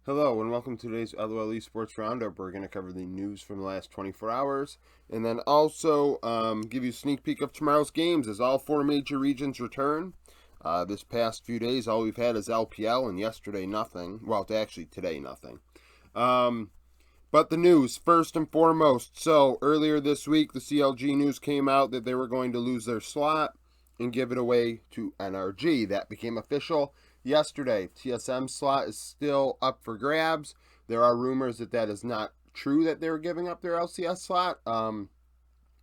Hello and welcome to today's LOL Esports Round Up. We're going to cover the news from the last 24 hours and then also give you a sneak peek of tomorrow's games as all four major regions return. This past few days, all we've had is LPL, and yesterday nothing. Well, actually today nothing. But the news, first and foremost. So earlier this week, the CLG news came out that they were going to lose their slot and give it away to NRG. That became official yesterday. TSM slot is still up for grabs. There are rumors that that is not true, that they're giving up their LCS slot.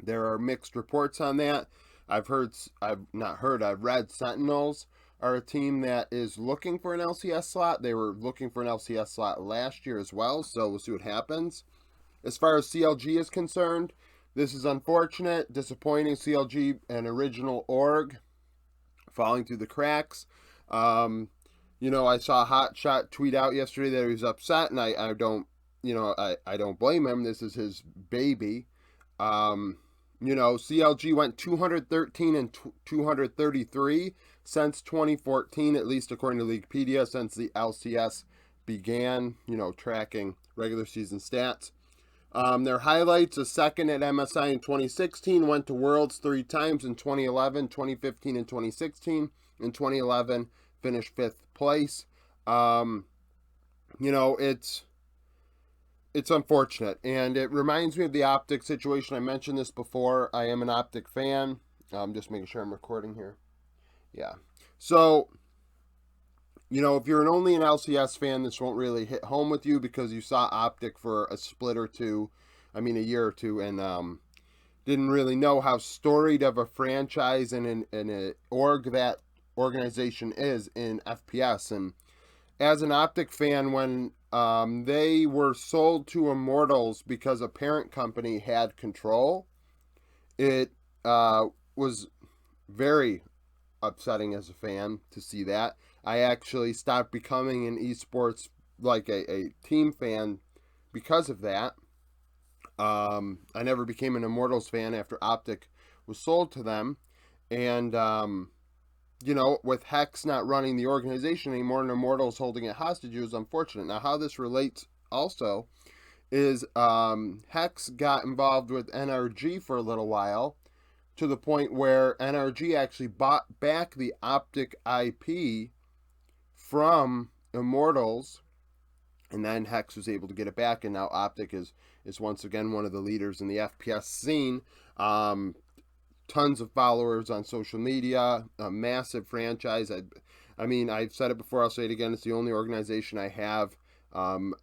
There are mixed reports on that. I've read Sentinels are a team that is looking for an LCS slot. They were looking for an LCS slot last year as well, so we'll see what happens. As far as CLG is concerned, this is unfortunate, disappointing. CLG, an original org, falling through the cracks. I saw Hotshot tweet out yesterday that he was upset, and I don't blame him. This is his baby. CLG went 213 and 233 since 2014, at least according to Leaguepedia, since the LCS began, tracking regular season stats. Their highlights: a second at MSI in 2016, went to Worlds 3 times in 2011, 2015, and 2016. In 2011, finished 5th place. It's unfortunate, and it reminds me of the Optic situation. I mentioned this before. I am an Optic fan. Just making sure I'm recording here. Yeah. So, if you're only an LCS fan, this won't really hit home with you because you saw Optic for a year or two, and didn't really know how storied of a franchise and an org that organization is in FPS. And as an Optic fan, when they were sold to Immortals because a parent company had control, it was very upsetting as a fan to see that. I actually stopped becoming an esports, like a team fan, because of that. I never became an Immortals fan after Optic was sold to them. And, with Hex not running the organization anymore and Immortals holding it hostage, it was unfortunate. Now, how this relates also is Hex got involved with NRG for a little while, to the point where NRG actually bought back the Optic IP from Immortals, and then Hex was able to get it back, and now Optic is once again one of the leaders in the FPS scene. Tons of followers on social media, a massive franchise. I've said it before, I'll say it again, it's the only organization I have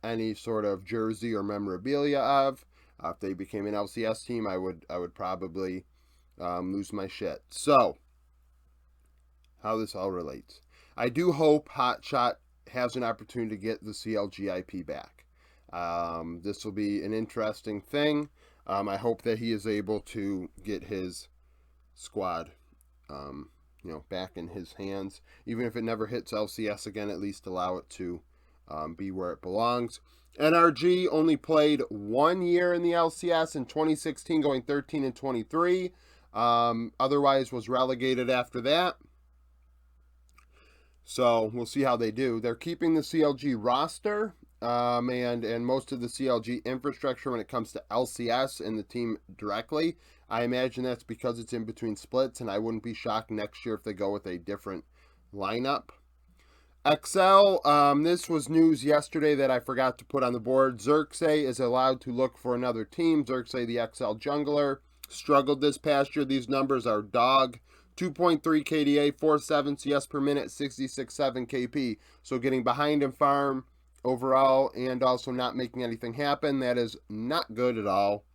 any sort of jersey or memorabilia of. If they became an LCS team, I would probably lose my shit. So, how this all relates. I do hope Hotshot has an opportunity to get the CLG IP back. This will be an interesting thing. I hope that he is able to get his squad, back in his hands. Even if it never hits LCS again, at least allow it to be where it belongs. NRG only played 1 year in the LCS in 2016, going 13 and 23. Otherwise was relegated after that. So we'll see how they do. They're keeping the CLG roster and most of the CLG infrastructure when it comes to LCS and the team directly. I imagine that's because it's in between splits, and I wouldn't be shocked next year if they go with a different lineup. XL, this was news yesterday that I forgot to put on the board. Xerxes is allowed to look for another team. Xerxes, the XL jungler, struggled this past year. These numbers are dog. 2.3 KDA, 4.7 CS per minute, 66.7 KP. So getting behind in farm overall and also not making anything happen. That is not good at all.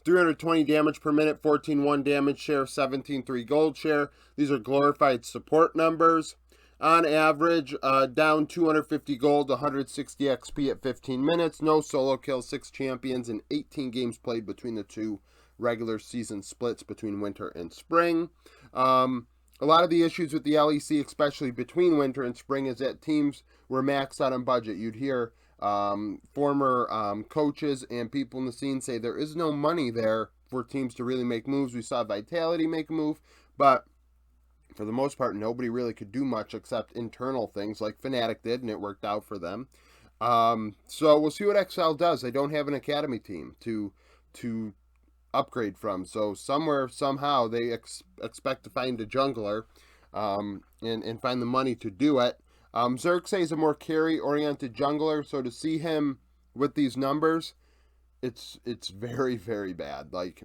320 damage per minute, 14.1 damage share, 17.3 gold share. These are glorified support numbers. On average, down 250 gold, 160 XP at 15 minutes. No solo kills, 6 champions, and 18 games played between the two regular season splits between winter and spring. A lot of the issues with the LEC, especially between winter and spring, is that teams were maxed out on budget. You'd hear former coaches and people in the scene say there is no money there for teams to really make moves. We saw Vitality make a move, but for the most part, nobody really could do much except internal things like Fnatic did, and it worked out for them. So we'll see what XL does. They don't have an academy team to upgrade from. So somewhere, somehow, they expect to find a jungler and find the money to do it. Xerxes is a more carry-oriented jungler, so to see him with these numbers, it's very, very bad. Like,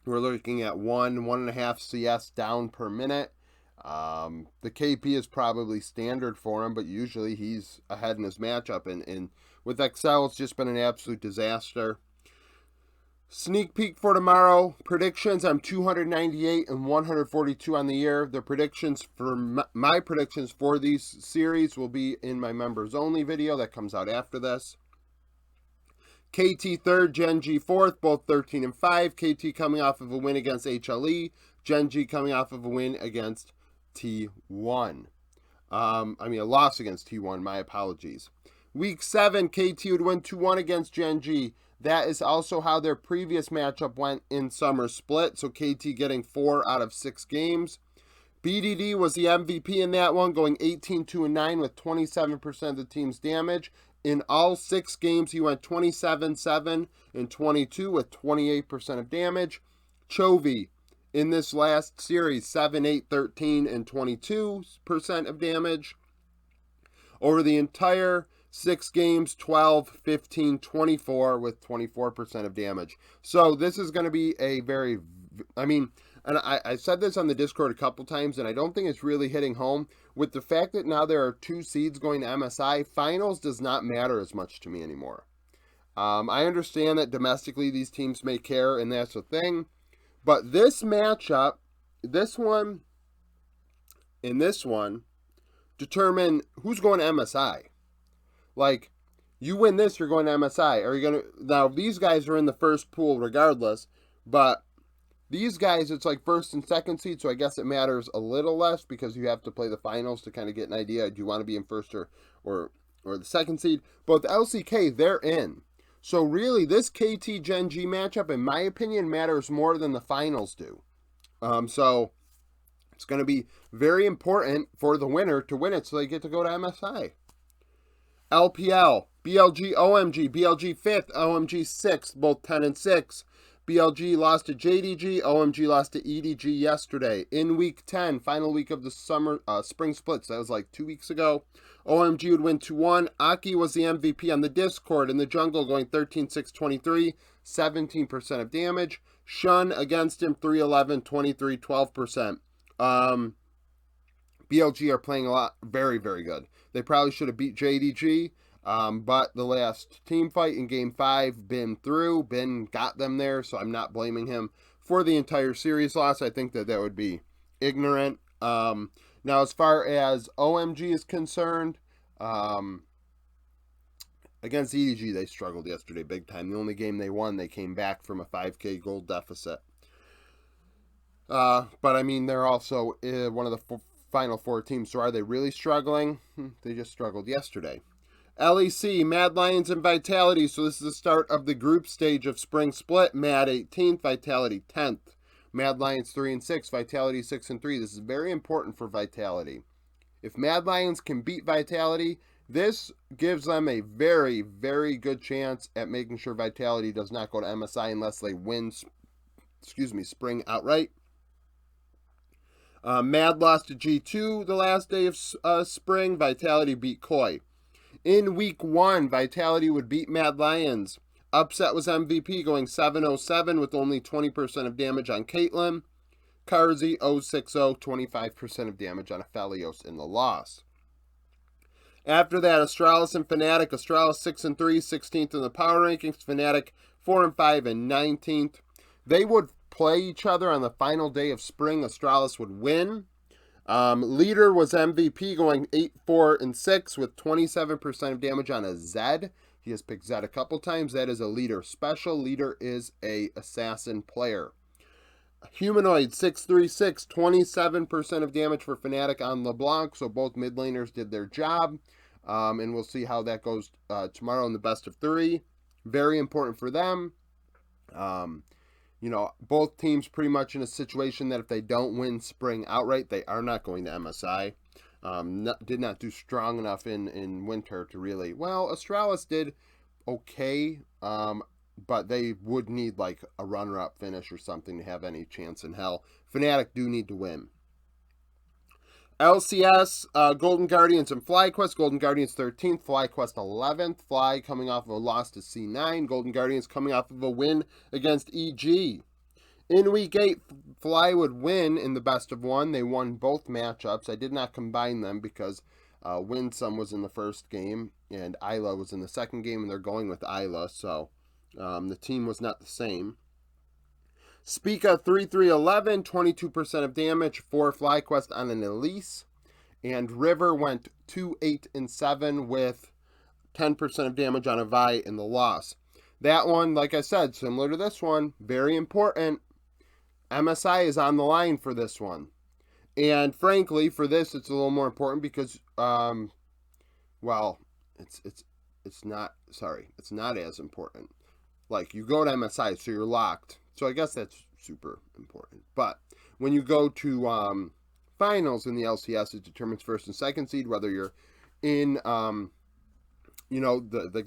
we're looking at 1.5 CS down per minute. The KP is probably standard for him, but usually he's ahead in his matchup. And with XL, it's just been an absolute disaster. Sneak peek for tomorrow. Predictions, I'm 298 and 142 on the year. The predictions for my predictions for these series will be in my members only video that comes out after this. KT third, Gen G fourth, both 13 and 5. KT coming off of a win against HLE. Gen G coming off of a win against T1. A loss against T1, my apologies. Week 7, KT would win 2-1 against Gen G. That is also how their previous matchup went in Summer Split, so KT getting 4 out of 6 games. BDD was the MVP in that one, going 18-2-9 with 27% of the team's damage. In all 6 games, he went 27-7 and 22 with 28% of damage. Chovy, in this last series, 7-8-13 and 22% of damage. Over the entire 6 games, 12-15-24 with 24% of damage. So this is going to be a very, and I said this on the Discord a couple times, and I don't think it's really hitting home. With the fact that now there are 2 seeds going to MSI, finals does not matter as much to me anymore. I understand that domestically these teams may care, and that's a thing. But this matchup, this one, and this one, determine who's going to MSI. Like, you win this, you're going to MSI. Are you going to... Now, these guys are in the first pool regardless, but these guys, it's like first and second seed, so I guess it matters a little less because you have to play the finals to kind of get an idea. Do you want to be in first or the second seed? But the LCK, they're in. So really, this KT Gen G matchup, in my opinion, matters more than the finals do. So it's going to be very important for the winner to win it so they get to go to MSI. LPL, BLG, OMG, BLG 5th, OMG 6th, both 10 and 6. BLG lost to JDG, OMG lost to EDG yesterday. In week 10, final week of the spring splits, that was like 2 weeks ago. OMG would win 2-1. Aki was the MVP on the Discord in the jungle, going 13-6-23, 17% of damage. Shun against him, 3-11, 23, 12%. BLG are playing a lot, very, very good. They probably should have beat JDG, but the last team fight in Game 5, Ben got them there, so I'm not blaming him for the entire series loss. I think that would be ignorant. Now, as far as OMG is concerned, against EDG, they struggled yesterday big time. The only game they won, they came back from a 5K gold deficit. But, they're also one of the final 4 teams, so are they really struggling? They just struggled yesterday. LEC, Mad Lions, and Vitality. So this is the start of the group stage of Spring Split. Mad 18th, Vitality 10th. Mad Lions 3 and 6, Vitality 6 and 3. This is very important for Vitality. If Mad Lions can beat Vitality, this gives them a very, very good chance at making sure Vitality does not go to MSI unless they win, Spring outright. Mad lost to G2 the last day of Spring. Vitality beat Koi. In week 1, Vitality would beat Mad Lions. Upset was MVP, going 7-0-7 with only 20% of damage on Caitlyn. Karzi 0-6-0, 25% of damage on Aphelios in the loss. After that, Astralis and Fnatic. Astralis 6 and 3, 16th in the power rankings. Fnatic 4 and 5 and 19th. They would play each other on the final day of Spring. Astralis would win. Leader was MVP, going 8-4 and 6 with 27% of damage on a Zed. He has picked Zed a couple times. That is a Leader special. Leader is a assassin player. Humanoid 6-3-6, 27% of damage for Fnatic on LeBlanc. So both mid laners did their job. And we'll see how that goes tomorrow in the best of 3. Very important for them. Both teams pretty much in a situation that if they don't win Spring outright, they are not going to MSI. did not do strong enough in winter to really. Well, Astralis did okay, but they would need like a runner-up finish or something to have any chance in hell. Fnatic do need to win. LCS, Golden Guardians and FlyQuest. Golden Guardians 13th, FlyQuest 11th. Fly coming off of a loss to C9. Golden Guardians coming off of a win against EG. In Week 8, Fly would win in the best of one. They won both matchups. I did not combine them because Winsome was in the first game and Isla was in the second game, and they're going with Isla, so the team was not the same. Spica 3-3-11, 22% of damage for FlyQuest on an Elise. And River went 2-8-7 with 10% of damage on a Vi in the loss. That one, like I said, similar to this one, very important. MSI is on the line for this one. And frankly, for this, it's a little more important because, well, it's not as important. Like, you go to MSI, so you're locked. So I guess that's super important. But when you go to finals in the LCS, it determines first and second seed, whether you're in, the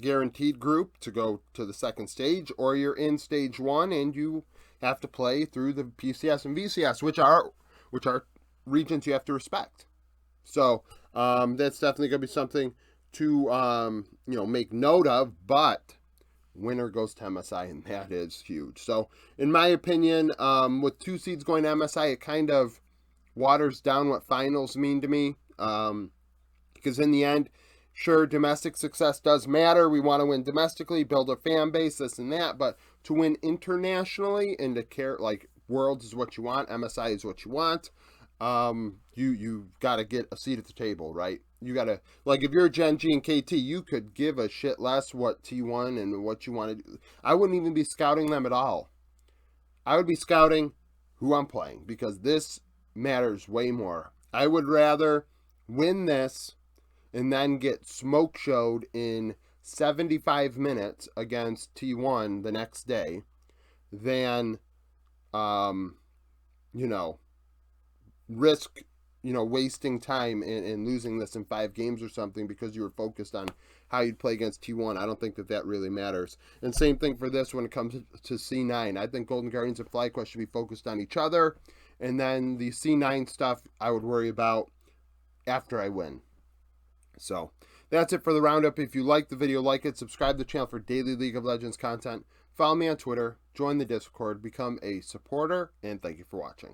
guaranteed group to go to the second stage, or you're in stage one and you have to play through the PCS and VCS, which are regions you have to respect. So that's definitely going to be something to make note of, but winner goes to MSI, and that is huge. So in my opinion, with 2 seeds going to MSI, it kind of waters down what finals mean to me, because in the end, sure, domestic success does matter. We want to win domestically, build a fan base, this and that, but to win internationally and to care, like, Worlds is what you want, MSI is what you want, you've got to get a seat at the table, right? You got to, like, if you're Gen G and KT, you could give a shit less what T1 and what you want to do. I wouldn't even be scouting them at all. I would be scouting who I'm playing, because this matters way more. I would rather win this and then get smoke showed in 75 minutes against T1 the next day than, risk, wasting time and losing this in 5 games or something because you were focused on how you'd play against T1. I don't think that really matters. And same thing for this when it comes to C9. I think Golden Guardians and FlyQuest should be focused on each other. And then the C9 stuff I would worry about after I win. So that's it for the roundup. If you like the video, like it, subscribe to the channel for daily League of Legends content. Follow me on Twitter, join the Discord, become a supporter, and thank you for watching.